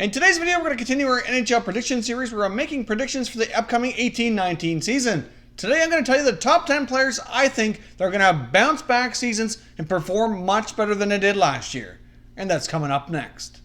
In today's video, we're going to continue our NHL prediction series where I'm making predictions for the upcoming 18-19 season. Today, I'm going to tell you the top 10 players I think that are going to have bounce back seasons and perform much better than they did last year. And that's coming up next.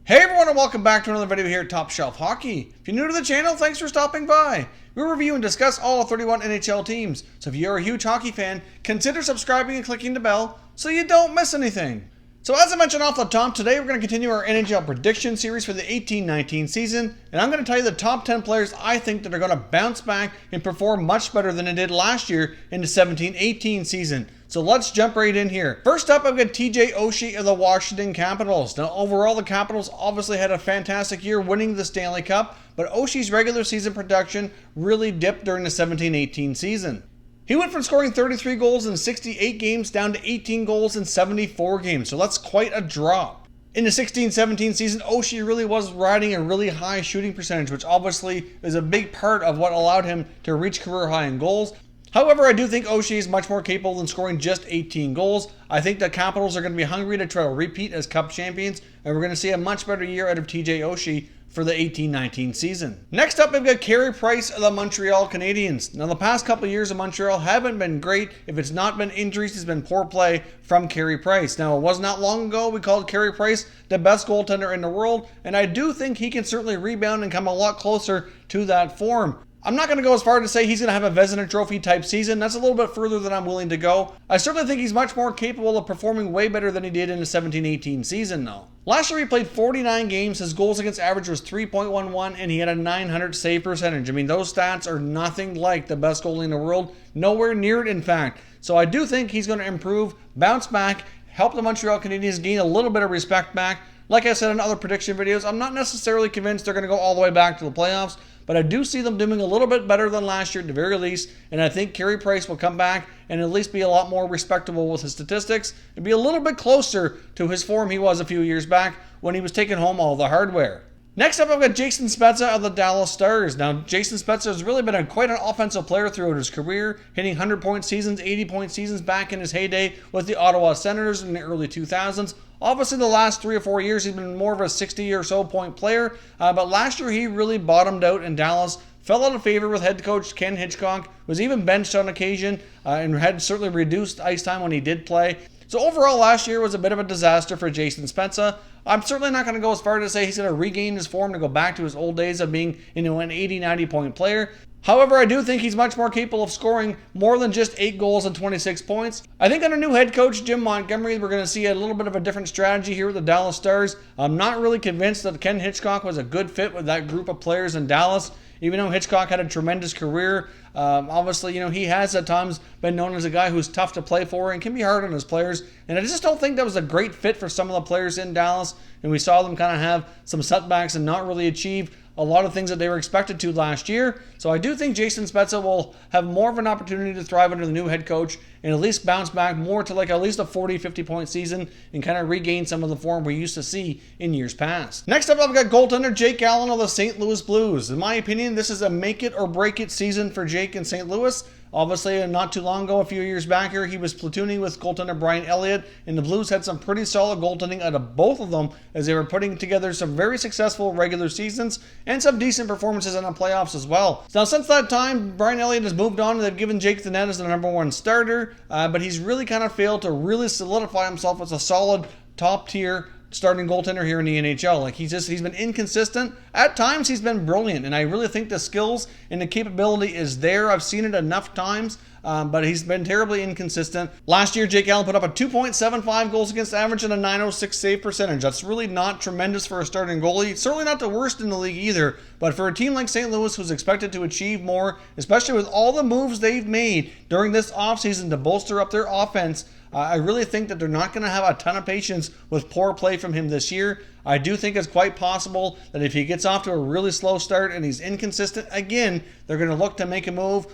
Hey everyone, and welcome back to another video here at Top Shelf Hockey. If you're new to the channel, thanks for stopping by. We review and discuss all 31 NHL teams, so if you're a huge hockey fan, consider subscribing and clicking the bell so you don't miss anything. So as I mentioned off the top, today we're going to continue our NHL prediction series for the 18-19 season, and I'm going to tell you the top 10 players I think that are going to bounce back and perform much better than they did last year in the 17-18 season. So let's jump right in here. First up, I've got TJ Oshie of the Washington Capitals. Now, overall, the Capitals obviously had a fantastic year winning the Stanley Cup, but Oshie's regular season production really dipped during the 17-18 season. He went from scoring 33 goals in 68 games down to 18 goals in 74 games, so that's quite a drop. In the 16-17 season, Oshie really was riding a really high shooting percentage, which obviously is a big part of what allowed him to reach career high in goals. However, I do think Oshie is much more capable than scoring just 18 goals. I think the Capitals are going to be hungry to try to repeat as Cup champions, and we're going to see a much better year out of TJ Oshie for the 18-19 season. Next up, we've got Carey Price of the Montreal Canadiens. Now, the past couple of years of Montreal haven't been great. If it's not been injuries, it's been poor play from Carey Price. Now, it was not long ago we called Carey Price the best goaltender in the world, and I do think he can certainly rebound and come a lot closer to that form. I'm not going to go as far to say he's going to have a Vezina Trophy type season. That's a little bit further than I'm willing to go. I certainly think he's much more capable of performing way better than he did in the 17-18 season though. Last year he played 49 games, his goals against average was 3.11 and he had a 900 save percentage. I mean, those stats are nothing like the best goalie in the world, nowhere near it in fact. So I do think he's going to improve, bounce back, help the Montreal Canadiens gain a little bit of respect back. Like I said in other prediction videos, I'm not necessarily convinced they're going to go all the way back to the playoffs, but I do see them doing a little bit better than last year at the very least, and I think Carey Price will come back and at least be a lot more respectable with his statistics and be a little bit closer to his form he was a few years back when he was taking home all the hardware. Next up, I've got Jason Spezza of the Dallas Stars. Now, Jason Spezza has really been quite an offensive player throughout his career, hitting 100-point seasons, 80-point seasons back in his heyday with the Ottawa Senators in the early 2000s. Obviously, the last 3 or 4 years, he's been more of a 60 or so point player, but last year he really bottomed out in Dallas, fell out of favor with head coach Ken Hitchcock, was even benched on occasion, and had certainly reduced ice time when he did play. So overall, last year was a bit of a disaster for Jason Spezza. I'm certainly not going to go as far to say he's going to regain his form to go back to his old days of being an 80-90 point player. However, I do think he's much more capable of scoring more than just 8 goals and 26 points. I think under new head coach Jim Montgomery, we're going to see a little bit of a different strategy here with the Dallas Stars. I'm not really convinced that Ken Hitchcock was a good fit with that group of players in Dallas. Even though Hitchcock had a tremendous career, obviously, he has at times been known as a guy who's tough to play for and can be hard on his players. And I just don't think that was a great fit for some of the players in Dallas. And we saw them kind of have some setbacks and not really achieve a lot of things that they were expected to last year. So I do think Jason Spezza will have more of an opportunity to thrive under the new head coach and at least bounce back more to like at least a 40-50 point season and kind of regain some of the form we used to see in years past. Next up, I've got goaltender Jake Allen of the St. Louis Blues. In my opinion, this is a make it or break it season for Jake in St. Louis. Obviously, not too long ago, a few years back here, he was platooning with goaltender Brian Elliott, and the Blues had some pretty solid goaltending out of both of them as they were putting together some very successful regular seasons and some decent performances in the playoffs as well. Now, since that time, Brian Elliott has moved on and they've given Jake the net as the #1 starter, but he's really kind of failed to really solidify himself as a solid top-tier starting goaltender here in the NHL. Like he's been inconsistent. At times he's been brilliant, and I really think the skills and the capability is there. I've seen it enough times, but he's been terribly inconsistent. Last year, Jake Allen put up a 2.75 goals against average and a 906 save percentage. That's really not tremendous for a starting goalie. Certainly not the worst in the league either, but for a team like St. Louis who's expected to achieve more, especially with all the moves they've made during this offseason to bolster up their offense, I really think that they're not going to have a ton of patience with poor play from him this year. I do think it's quite possible that if he gets off to a really slow start and he's inconsistent again, they're going to look to make a move.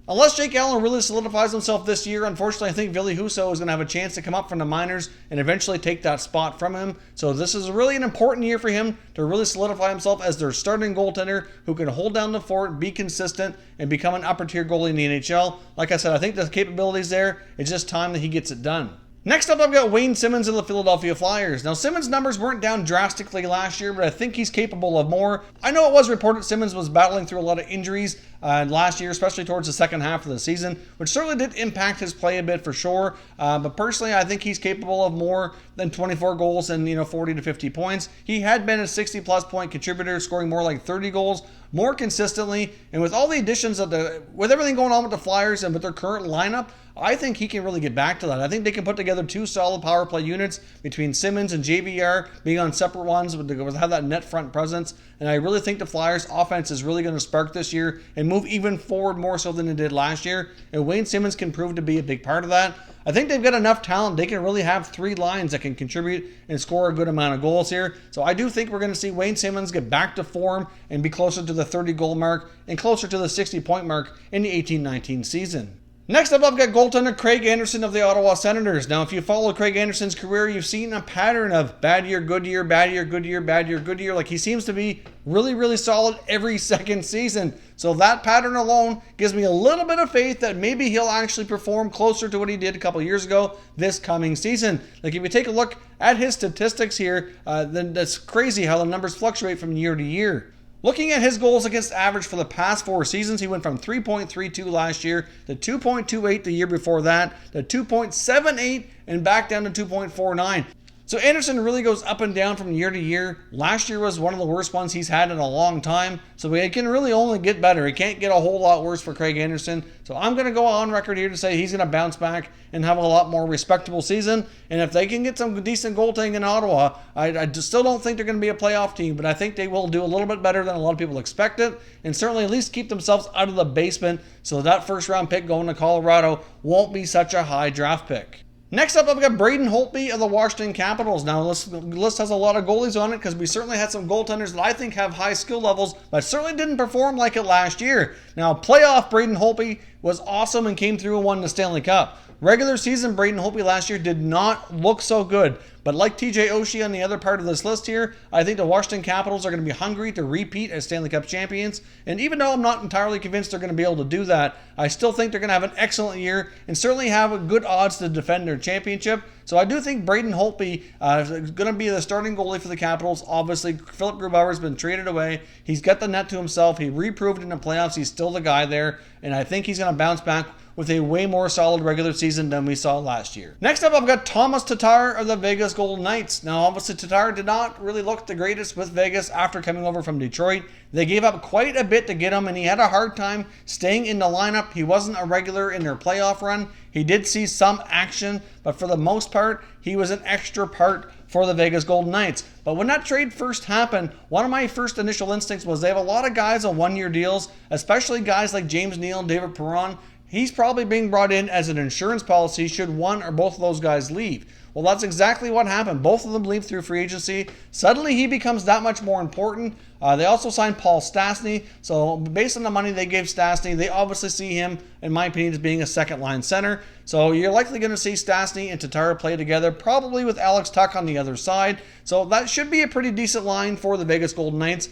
Unless Jake Allen really solidifies himself this year, unfortunately, I think Ville Husso is going to have a chance to come up from the minors and eventually take that spot from him. So this is really an important year for him to really solidify himself as their starting goaltender who can hold down the fort, be consistent, and become an upper tier goalie in the NHL. Like I said, I think the capability's there. It's just time that he gets it done. Next up, I've got Wayne Simmonds of the Philadelphia Flyers. Now, Simmonds' numbers weren't down drastically last year, but I think he's capable of more. I know it was reported Simmonds was battling through a lot of injuries last year, especially towards the second half of the season, which certainly did impact his play a bit for sure. But personally, I think he's capable of more than 24 goals and 40 to 50 points. He had been a 60-plus point contributor, scoring more like 30 goals more consistently. And with all the additions with everything going on with the Flyers and with their current lineup, I think he can really get back to that. I think they can put together two solid power play units between Simmonds and JVR being on separate ones but to have that net front presence. And I really think the Flyers offense is really going to spark this year and move even forward more so than it did last year. And Wayne Simmonds can prove to be a big part of that. I think they've got enough talent. They can really have three lines that can contribute and score a good amount of goals here. So I do think we're going to see Wayne Simmonds get back to form and be closer to the 30 goal mark and closer to the 60 point mark in the 18-19 season. Next up, I've got goaltender Craig Anderson of the Ottawa Senators. Now, if you follow Craig Anderson's career, you've seen a pattern of bad year, good year, bad year, good year, bad year, good year. Like, he seems to be really, really solid every second season. So that pattern alone gives me a little bit of faith that maybe he'll actually perform closer to what he did a couple years ago this coming season. Like, if you take a look at his statistics here, then that's crazy how the numbers fluctuate from year to year. Looking at his goals against average for the past 4 seasons, he went from 3.32 last year to 2.28 the year before that, to 2.78, and back down to 2.49. So Anderson really goes up and down from year to year. Last year was one of the worst ones he's had in a long time. So it can really only get better. It can't get a whole lot worse for Craig Anderson. So I'm going to go on record here to say he's going to bounce back and have a lot more respectable season. And if they can get some decent goaltending in Ottawa, I still don't think they're going to be a playoff team, but I think they will do a little bit better than a lot of people expected, and certainly at least keep themselves out of the basement so that first round pick going to Colorado won't be such a high draft pick. Next up, I've got Braden Holtby of the Washington Capitals. Now, the list has a lot of goalies on it because we certainly had some goaltenders that I think have high skill levels, but certainly didn't perform like it last year. Now, playoff Braden Holtby was awesome and came through and won the Stanley Cup. Regular season Braden Holtby last year did not look so good. But like TJ Oshie on the other part of this list here, I think the Washington Capitals are going to be hungry to repeat as Stanley Cup champions. And even though I'm not entirely convinced they're going to be able to do that, I still think they're going to have an excellent year and certainly have good odds to defend their championship. So I do think Braden Holtby is going to be the starting goalie for the Capitals. Obviously, Philip Grubauer's been traded away. He's got the net to himself. He reproved in the playoffs. He's still the guy there. And I think he's going to bounce back with a way more solid regular season than we saw last year. Next up, I've got Thomas Tatar of the Vegas Golden Knights. Now, obviously, Tatar did not really look the greatest with Vegas after coming over from Detroit. They gave up quite a bit to get him, and he had a hard time staying in the lineup. He wasn't a regular in their playoff run. He did see some action, but for the most part, he was an extra part for the Vegas Golden Knights. But when that trade first happened, one of my first initial instincts was they have a lot of guys on one-year deals, especially guys like James Neal and David Perron. He's probably being brought in as an insurance policy should one or both of those guys leave. Well, that's exactly what happened. Both of them leave through free agency. Suddenly, he becomes that much more important. They also signed Paul Stastny. So, based on the money they gave Stastny, they obviously see him, in my opinion, as being a second-line center. So, you're likely going to see Stastny and Tatar play together, probably with Alex Tuch on the other side. So, that should be a pretty decent line for the Vegas Golden Knights.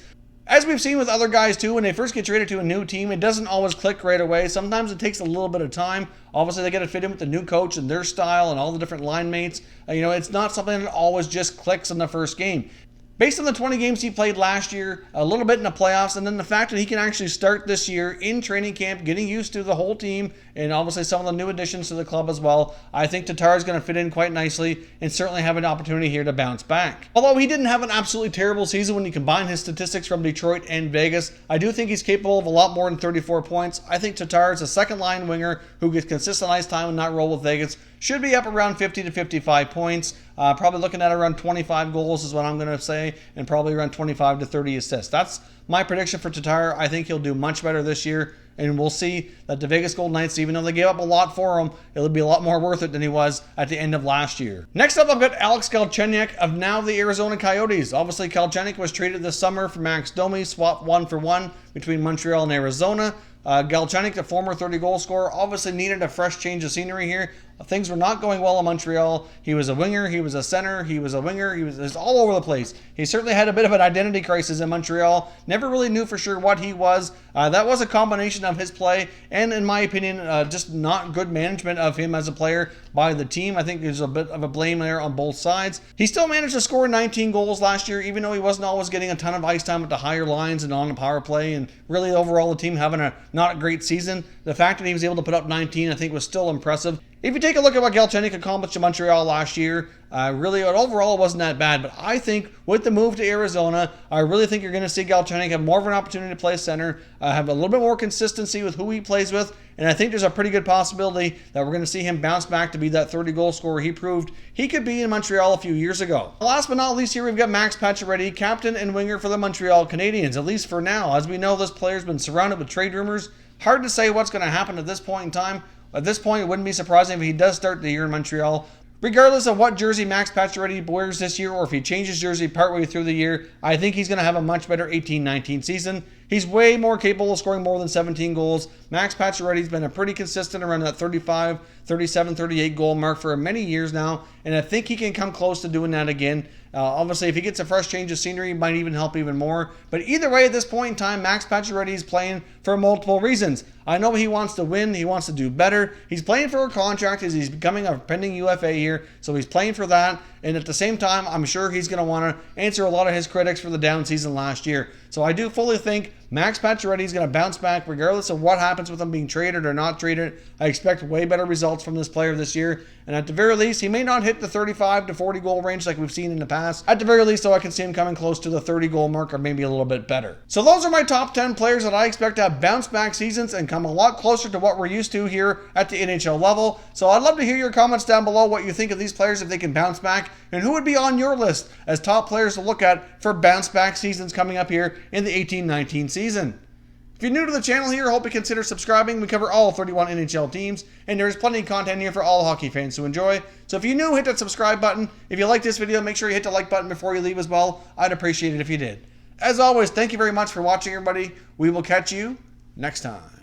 As we've seen with other guys too, when they first get traded to a new team, it doesn't always click right away. Sometimes it takes a little bit of time. Obviously, they got to fit in with the new coach and their style and all the different line mates. It's not something that always just clicks in the first game. Based on the 20 games he played last year, a little bit in the playoffs, and then the fact that he can actually start this year in training camp, getting used to the whole team, and obviously some of the new additions to the club as well, I think Tatar is going to fit in quite nicely and certainly have an opportunity here to bounce back. Although he didn't have an absolutely terrible season when you combine his statistics from Detroit and Vegas, I do think he's capable of a lot more than 34 points. I think Tatar is a second-line winger who gets consistent ice time in that role with Vegas. Should be up around 50 to 55 points. Probably looking at around 25 goals is what I'm going to say, and probably around 25 to 30 assists. That's my prediction for Tatar, I think he'll do much better this year. And we'll see that the Vegas Golden Knights, even though they gave up a lot for him, it'll be a lot more worth it than he was at the end of last year. Next up, I've got Alex Galchenyuk of now the Arizona Coyotes. Obviously, Galchenyuk was traded this summer for Max Domi, swapped 1-for-1 between Montreal and Arizona. Galchenyuk, the former 30-goal scorer, obviously needed a fresh change of scenery here. Things were not going well in Montreal. He was a winger, he was a center, he was a winger, he was all over the place. He certainly had a bit of an identity crisis in Montreal. Never really knew for sure what he was. That was a combination of his play and, in my opinion, just not good management of him as a player by the team. I think there's a bit of a blame there on both sides. He still managed to score 19 goals last year, even though he wasn't always getting a ton of ice time at the higher lines and on the power play, and really overall the team having a not a great season. The fact that he was able to put up 19, I think, was still impressive. If you take a look at what Galchenyuk accomplished in Montreal last year, really overall it wasn't that bad. But I think with the move to Arizona, I really think you're going to see Galchenyuk have more of an opportunity to play center, have a little bit more consistency with who he plays with. And I think there's a pretty good possibility that we're going to see him bounce back to be that 30-goal scorer he proved he could be in Montreal a few years ago. Last but not least, here we've got Max Pacioretty, captain and winger for the Montreal Canadiens, at least for now. As we know, this player's been surrounded with trade rumors. Hard to say what's going to happen at this point in time. At this point, it wouldn't be surprising if he does start the year in Montreal. Regardless of what jersey Max Pacioretty wears this year, or if he changes jersey partway through the year, I think he's going to have a much better 18-19 season. He's way more capable of scoring more than 17 goals. Max Pacioretty's been a pretty consistent around that 35, 37, 38 goal mark for many years now, and I think he can come close to doing that again. Obviously, if he gets a fresh change of scenery, it might even help even more. But either way, at this point in time, Max Pacioretty is playing for multiple reasons. I know he wants to win. He wants to do better. He's playing for a contract as he's becoming a pending UFA here. So he's playing for that. And at the same time, I'm sure he's going to want to answer a lot of his critics for the down season last year. So I do fully think Max Pacioretty is going to bounce back regardless of what happens with him being traded or not traded. I expect way better results from this player this year. And at the very least, he may not hit the 35 to 40 goal range like we've seen in the past. At the very least, though, I can see him coming close to the 30 goal mark or maybe a little bit better. So those are my top 10 players that I expect to have bounce back seasons and come a lot closer to what we're used to here at the NHL level. So I'd love to hear your comments down below what you think of these players if they can bounce back, and who would be on your list as top players to look at for bounce back seasons coming up here in the 18-19 season. If you're new to the channel here, I hope you consider subscribing. We cover all 31 NHL teams, and there's plenty of content here for all hockey fans to enjoy. So if you're new, hit that subscribe button. If you like this video, make sure you hit the like button before you leave as well. I'd appreciate it if you did. As always, thank you very much for watching, everybody. We will catch you next time.